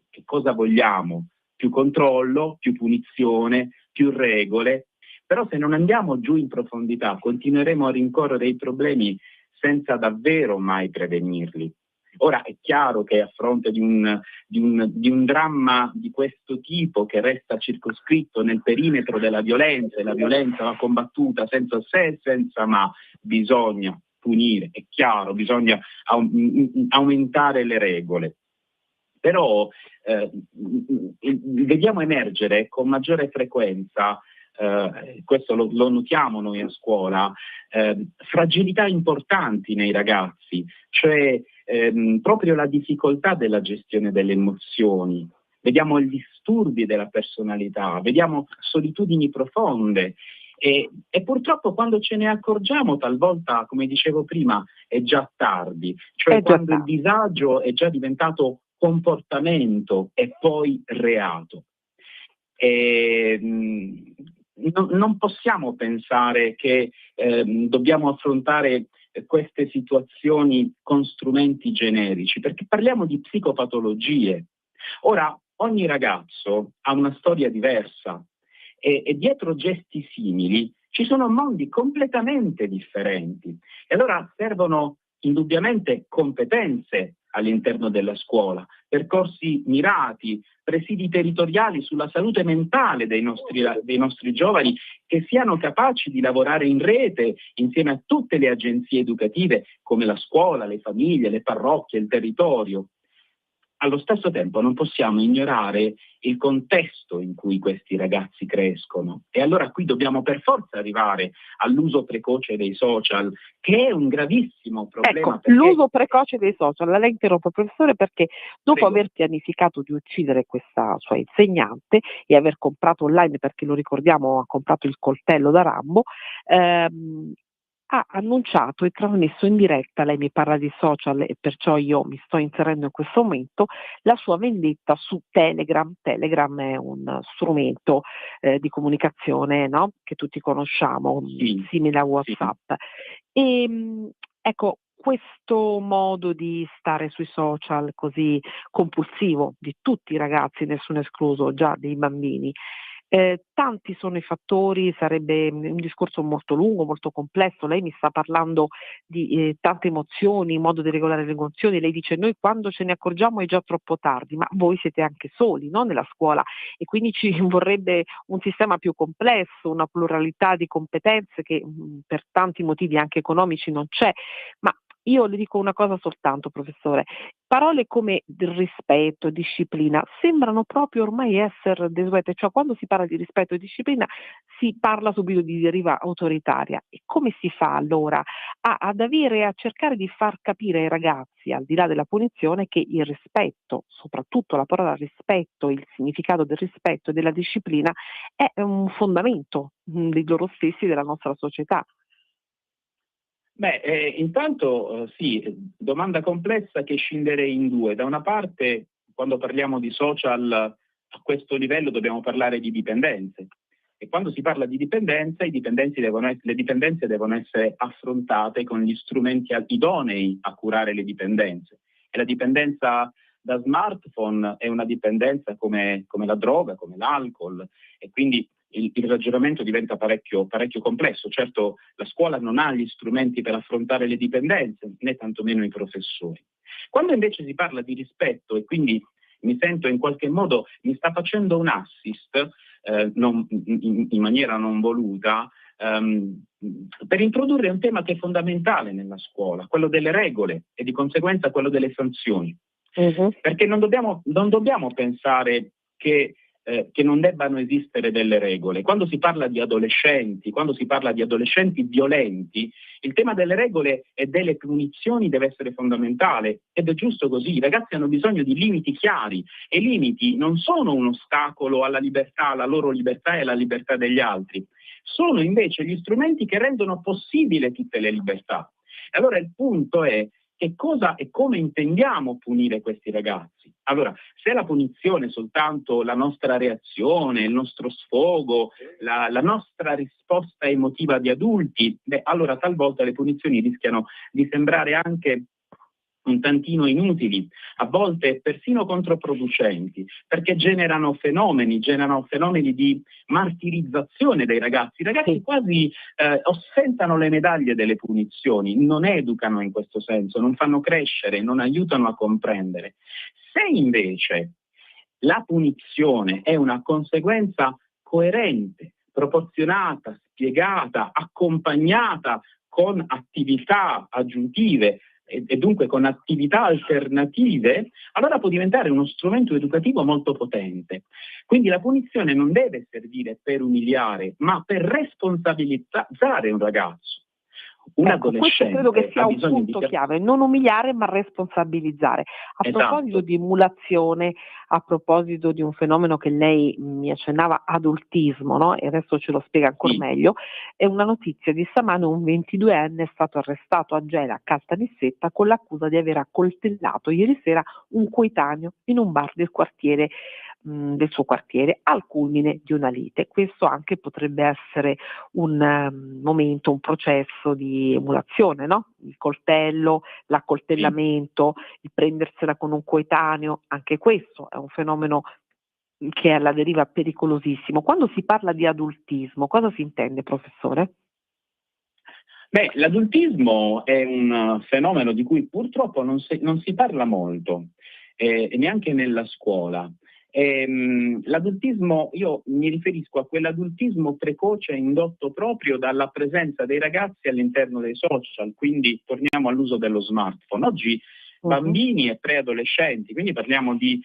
che cosa vogliamo? Più controllo, più punizione, più regole, però se non andiamo giù in profondità continueremo a rincorrere i problemi senza davvero mai prevenirli. Ora è chiaro che a fronte di un dramma di questo tipo che resta circoscritto nel perimetro della violenza, e la violenza va combattuta senza se e senza ma, bisogna punire, è chiaro, bisogna aumentare le regole. Però vediamo emergere con maggiore frequenza, questo lo notiamo noi a scuola, fragilità importanti nei ragazzi, cioè proprio la difficoltà della gestione delle emozioni. Vediamo gli disturbi della personalità, vediamo solitudini profonde. E purtroppo quando ce ne accorgiamo talvolta, come dicevo prima, è già tardi, cioè quando il disagio è già diventato comportamento e poi reato. non possiamo pensare che dobbiamo affrontare queste situazioni con strumenti generici, perché parliamo di psicopatologie. Ora, ogni ragazzo ha una storia diversa e dietro gesti simili ci sono mondi completamente differenti. E allora servono indubbiamente competenze all'interno della scuola, percorsi mirati, presidi territoriali sulla salute mentale dei nostri giovani, che siano capaci di lavorare in rete insieme a tutte le agenzie educative come la scuola, le famiglie, le parrocchie, il territorio. Allo stesso tempo non possiamo ignorare il contesto in cui questi ragazzi crescono, e allora qui dobbiamo per forza arrivare all'uso precoce dei social, che è un gravissimo problema. Ecco, l'uso precoce dei social. La interrompo, professore, perché dopo Prego. aver pianificato di uccidere questa sua insegnante e aver comprato online, perché lo ricordiamo, ha comprato il coltello da Rambo, ha annunciato e trasmesso in diretta, lei mi parla di social e perciò io mi sto inserendo in questo momento, la sua vendetta su Telegram. Telegram è un strumento di comunicazione, no? Che tutti conosciamo, Sì, simile a WhatsApp. E, ecco, questo modo di stare sui social così compulsivo di tutti i ragazzi, nessuno escluso, già dei bambini, tanti sono i fattori, sarebbe un discorso molto lungo, molto complesso. Lei mi sta parlando di tante emozioni, modo di regolare le emozioni. Lei dice: noi quando ce ne accorgiamo è già troppo tardi, ma voi siete anche soli, no? Nella scuola, e quindi ci vorrebbe un sistema più complesso, una pluralità di competenze che per tanti motivi anche economici non c'è. Ma io le dico una cosa soltanto, professore: parole come rispetto, disciplina, sembrano proprio ormai essere desuete, cioè quando si parla di rispetto e disciplina si parla subito di deriva autoritaria. E come si fa allora a cercare di far capire ai ragazzi, al di là della punizione, che il rispetto, soprattutto la parola rispetto, il significato del rispetto e della disciplina è un fondamento di loro stessi, della nostra società? Intanto sì, domanda complessa che scinderei in due. Da una parte, quando parliamo di social a questo livello dobbiamo parlare di dipendenze, e quando si parla di dipendenza le dipendenze devono essere affrontate con gli strumenti idonei a curare le dipendenze. E la dipendenza da smartphone è una dipendenza come la droga, come l'alcol, e quindi il ragionamento diventa parecchio complesso. Certo, la scuola non ha gli strumenti per affrontare le dipendenze, né tantomeno i professori. Quando invece si parla di rispetto, e quindi mi sento in qualche modo, mi sta facendo un assist in maniera non voluta, per introdurre un tema che è fondamentale nella scuola, quello delle regole e di conseguenza quello delle sanzioni. Perché non dobbiamo pensare che non debbano esistere delle regole. Quando si parla di adolescenti violenti, il tema delle regole e delle punizioni deve essere fondamentale, ed è giusto così. I ragazzi hanno bisogno di limiti chiari, e i limiti non sono un ostacolo alla libertà, alla loro libertà e alla libertà degli altri. Sono invece gli strumenti che rendono possibile tutte le libertà. E allora il punto è: che cosa e come intendiamo punire questi ragazzi? Allora, se la punizione è soltanto la nostra reazione, il nostro sfogo, la nostra risposta emotiva di adulti, allora talvolta le punizioni rischiano di sembrare anche un tantino inutili, a volte persino controproducenti, perché generano fenomeni di martirizzazione dei ragazzi. I ragazzi quasi ostentano le medaglie delle punizioni, non educano in questo senso, non fanno crescere, non aiutano a comprendere. Se invece la punizione è una conseguenza coerente, proporzionata, spiegata, accompagnata con attività aggiuntive, e dunque con attività alternative, allora può diventare uno strumento educativo molto potente. Quindi la punizione non deve servire per umiliare, ma per responsabilizzare un ragazzo. Un Questo credo che sia un punto chiave: non umiliare ma responsabilizzare. A proposito di emulazione, a proposito di un fenomeno che lei mi accennava, adultismo, no? E adesso ce lo spiega ancora meglio, è una notizia di stamane: un 22enne è stato arrestato a Gela, a Caltanissetta, con l'accusa di aver accoltellato ieri sera un coetaneo in un bar del quartiere del suo quartiere al culmine di una lite. Questo anche potrebbe essere un momento, un processo di emulazione, no? Il coltello, l'accoltellamento, il prendersela con un coetaneo, anche questo è un fenomeno che è alla deriva pericolosissimo. Quando si parla di adultismo, cosa si intende, professore? Beh, l'adultismo è un fenomeno di cui purtroppo non si parla molto, neanche nella scuola. L'adultismo, io mi riferisco a quell'adultismo precoce indotto proprio dalla presenza dei ragazzi all'interno dei social, quindi torniamo all'uso dello smartphone. Oggi bambini e preadolescenti, quindi parliamo di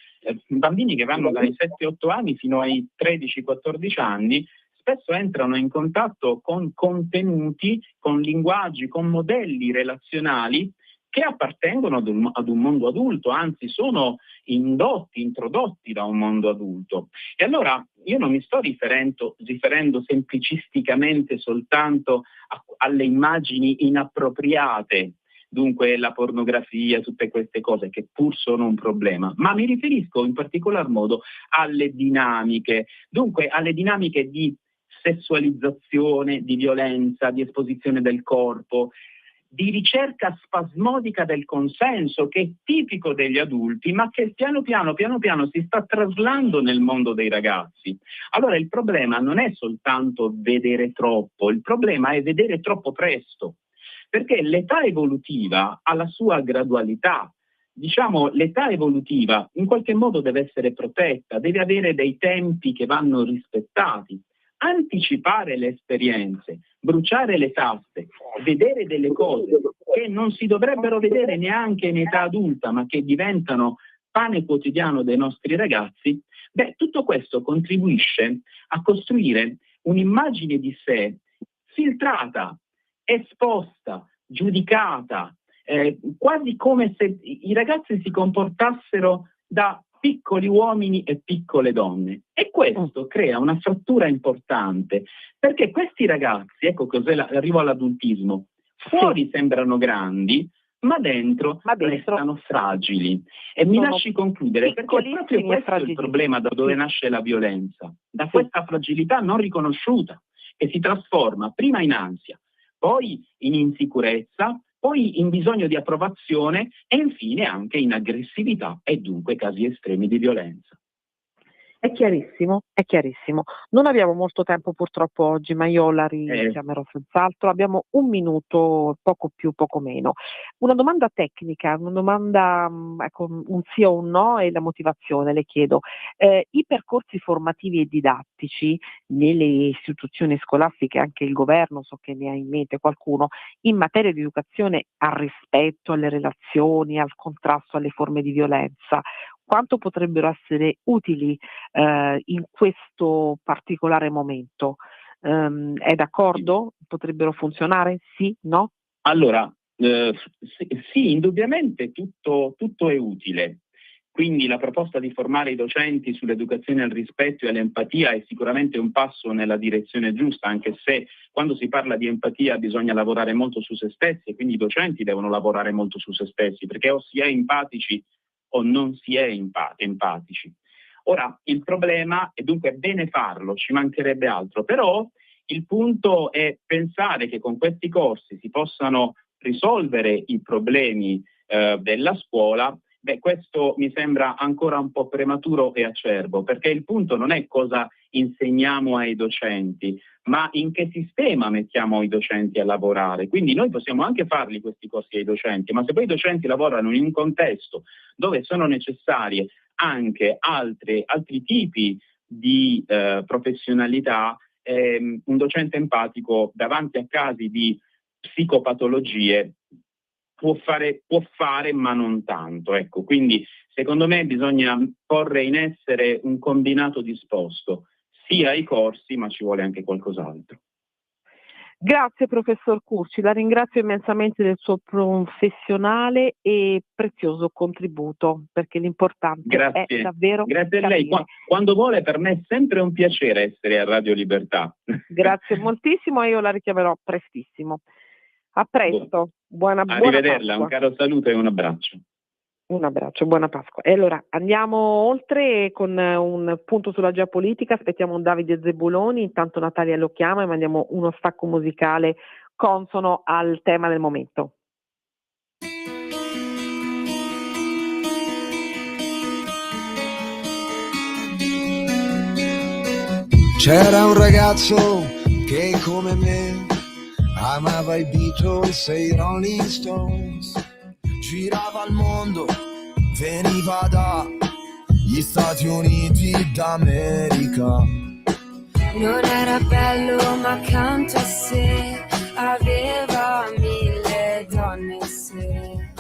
bambini che vanno dai 7-8 anni fino ai 13-14 anni, spesso entrano in contatto con contenuti, con linguaggi, con modelli relazionali che appartengono ad un mondo adulto, anzi sono introdotti da un mondo adulto. E allora io non mi sto riferendo semplicisticamente soltanto alle immagini inappropriate, dunque la pornografia, tutte queste cose che pur sono un problema, ma mi riferisco in particolar modo alle dinamiche, dunque alle dinamiche di sessualizzazione, di violenza, di esposizione del corpo, di ricerca spasmodica del consenso che è tipico degli adulti, ma che piano piano si sta traslando nel mondo dei ragazzi. Allora il problema non è soltanto vedere troppo, il problema è vedere troppo presto, perché l'età evolutiva ha la sua gradualità. Diciamo, l'età evolutiva in qualche modo deve essere protetta, deve avere dei tempi che vanno rispettati. Anticipare le esperienze, bruciare le taste, vedere delle cose che non si dovrebbero vedere neanche in età adulta, ma che diventano pane quotidiano dei nostri ragazzi, tutto questo contribuisce a costruire un'immagine di sé filtrata, esposta, giudicata, quasi come se i ragazzi si comportassero da piccoli uomini e piccole donne. E questo crea una frattura importante, perché questi ragazzi, ecco cos'è arrivo all'adultismo, fuori sembrano grandi, ma dentro restano fragili. E mi lasci concludere, perché è proprio questo il problema da dove nasce la violenza, da questa fragilità non riconosciuta, che si trasforma prima in ansia, poi in insicurezza, poi in bisogno di approvazione e infine anche in aggressività e dunque casi estremi di violenza. È chiarissimo, è chiarissimo. Non abbiamo molto tempo purtroppo oggi, ma io la richiamerò senz'altro. Abbiamo un minuto, poco più, poco meno. Una domanda tecnica, una domanda, ecco, un sì o un no e la motivazione, le chiedo. I percorsi formativi e didattici nelle istituzioni scolastiche, anche il governo, so che ne ha in mente qualcuno, in materia di educazione al rispetto, alle relazioni, al contrasto alle forme di violenza, quanto potrebbero essere utili in questo particolare momento? È d'accordo? Potrebbero funzionare? Sì? No? Allora, sì, indubbiamente tutto è utile. Quindi la proposta di formare i docenti sull'educazione al rispetto e all'empatia è sicuramente un passo nella direzione giusta, anche se quando si parla di empatia bisogna lavorare molto su se stessi e quindi i docenti devono lavorare molto su se stessi, perché o si è empatici o non si è empatici. Ora, il problema, e dunque è bene farlo, ci mancherebbe altro, però il punto è pensare che con questi corsi si possano risolvere i problemi della scuola. Questo mi sembra ancora un po' prematuro e acerbo, perché il punto non è cosa insegniamo ai docenti, ma in che sistema mettiamo i docenti a lavorare. Quindi noi possiamo anche farli questi corsi ai docenti, ma se poi i docenti lavorano in un contesto dove sono necessarie anche altri tipi di professionalità, un docente empatico davanti a casi di psicopatologie può fare ma non tanto. Ecco, quindi secondo me bisogna porre in essere un combinato disposto, sia i corsi ma ci vuole anche qualcos'altro. Grazie professor Curci, la ringrazio immensamente del suo professionale e prezioso contributo, perché l'importante è davvero Grazie a lei, quando vuole per me è sempre un piacere essere a Radio Libertà. Grazie moltissimo e io la richiamerò prestissimo. A presto, buona Arrivederla, Pasqua. un caro saluto e un abbraccio. Un abbraccio, buona Pasqua. E allora andiamo oltre con un punto sulla geopolitica, aspettiamo Davide Zebuloni, intanto Natalia lo chiama e mandiamo uno stacco musicale consono al tema del momento. C'era un ragazzo che come me amava i Beatles e i Rolling Stones, girava il mondo, veniva dagli Stati Uniti d'America. Non era bello ma accanto a sé aveva 1000 donne se.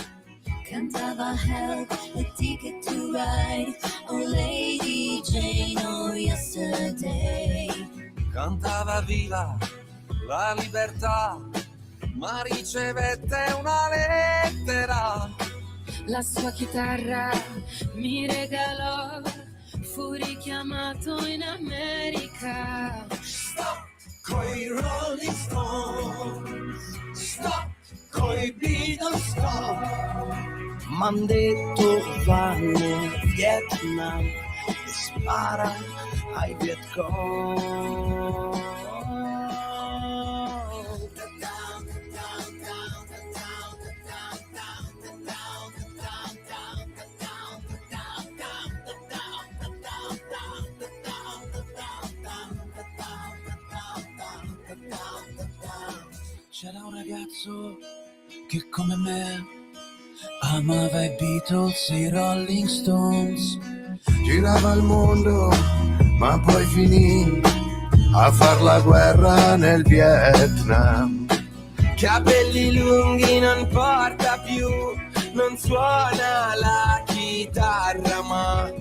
Cantava Help, A Ticket to Ride, Oh Lady Jane, Oh Yesterday. Cantava viva la libertà, ma ricevette una lettera. La sua chitarra mi regalò, fu richiamato in America. Stop coi Rolling Stones, stop coi Beatles, stop. M'han detto vanno in Vietnam e spara ai Vietcong. C'era un ragazzo che come me amava i Beatles e i Rolling Stones, girava il mondo ma poi finì a far la guerra nel Vietnam. Capelli lunghi non porta più, non suona la chitarra ma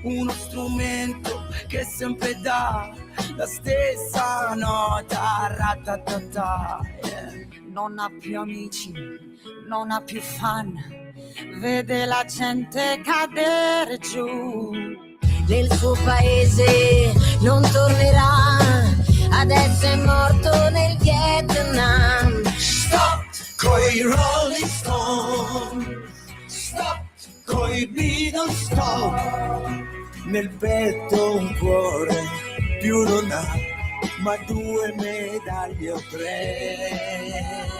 uno strumento che sempre dà la stessa nota, ratatata. Non ha più amici, non ha più fan, vede la gente cadere giù. Nel suo paese non tornerà, adesso è morto nel Vietnam. Stop coi Rolling Stones, stop coi Beatles, stop. Nel petto un cuore più non ha, ma 2 medaglie o 3.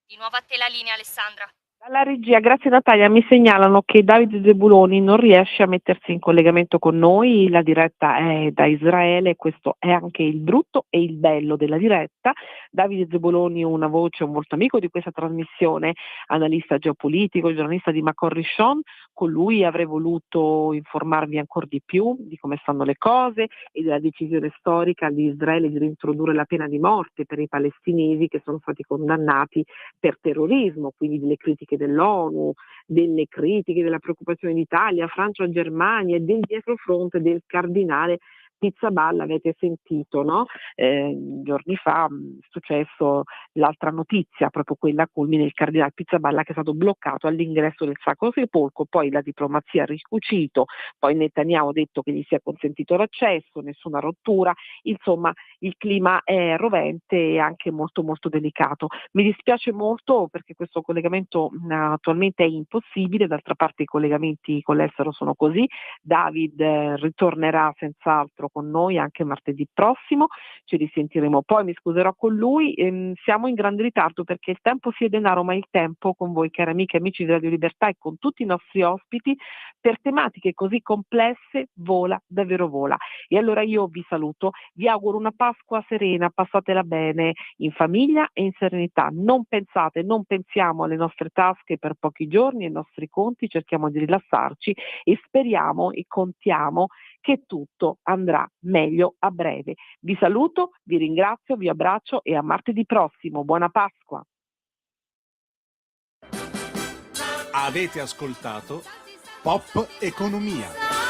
Di nuovo a te la linea, Alessandra. Dalla regia, grazie Natalia, mi segnalano che Davide Zebuloni non riesce a mettersi in collegamento con noi, la diretta è da Israele, questo è anche il brutto e il bello della diretta. Davide Zebuloni, una voce, un molto amico di questa trasmissione, analista geopolitico, giornalista di Macon Rishon, con lui avrei voluto informarvi ancora di più di come stanno le cose e della decisione storica di Israele di reintrodurre la pena di morte per i palestinesi che sono stati condannati per terrorismo, quindi delle critiche dell'ONU, delle critiche, della preoccupazione d'Italia, Francia, Germania e del dietrofront del cardinale Pizzaballa. Avete sentito, no? Giorni fa è successo l'altra notizia, proprio quella culmine, il cardinale Pizzaballa che è stato bloccato all'ingresso del Sacro Sepolcro, poi la diplomazia ha ricucito, poi Netanyahu ha detto che gli sia consentito l'accesso, nessuna rottura, insomma il clima è rovente e anche molto molto delicato. Mi dispiace molto perché questo collegamento attualmente è impossibile, d'altra parte i collegamenti con l'estero sono così. David ritornerà senz'altro con noi anche martedì prossimo, ci risentiremo poi, mi scuserò con lui. Siamo in grande ritardo perché il tempo sia denaro, ma il tempo con voi cari amiche e amici di Radio Libertà e con tutti i nostri ospiti per tematiche così complesse vola, davvero vola. E allora io vi saluto, vi auguro una Pasqua serena, passatela bene in famiglia e in serenità. Non pensiamo alle nostre tasche per pochi giorni, ai nostri conti, cerchiamo di rilassarci e speriamo e contiamo che tutto andrà meglio a breve. Vi saluto, vi ringrazio, vi abbraccio e a martedì prossimo. Buona Pasqua. Avete ascoltato Pop Economia.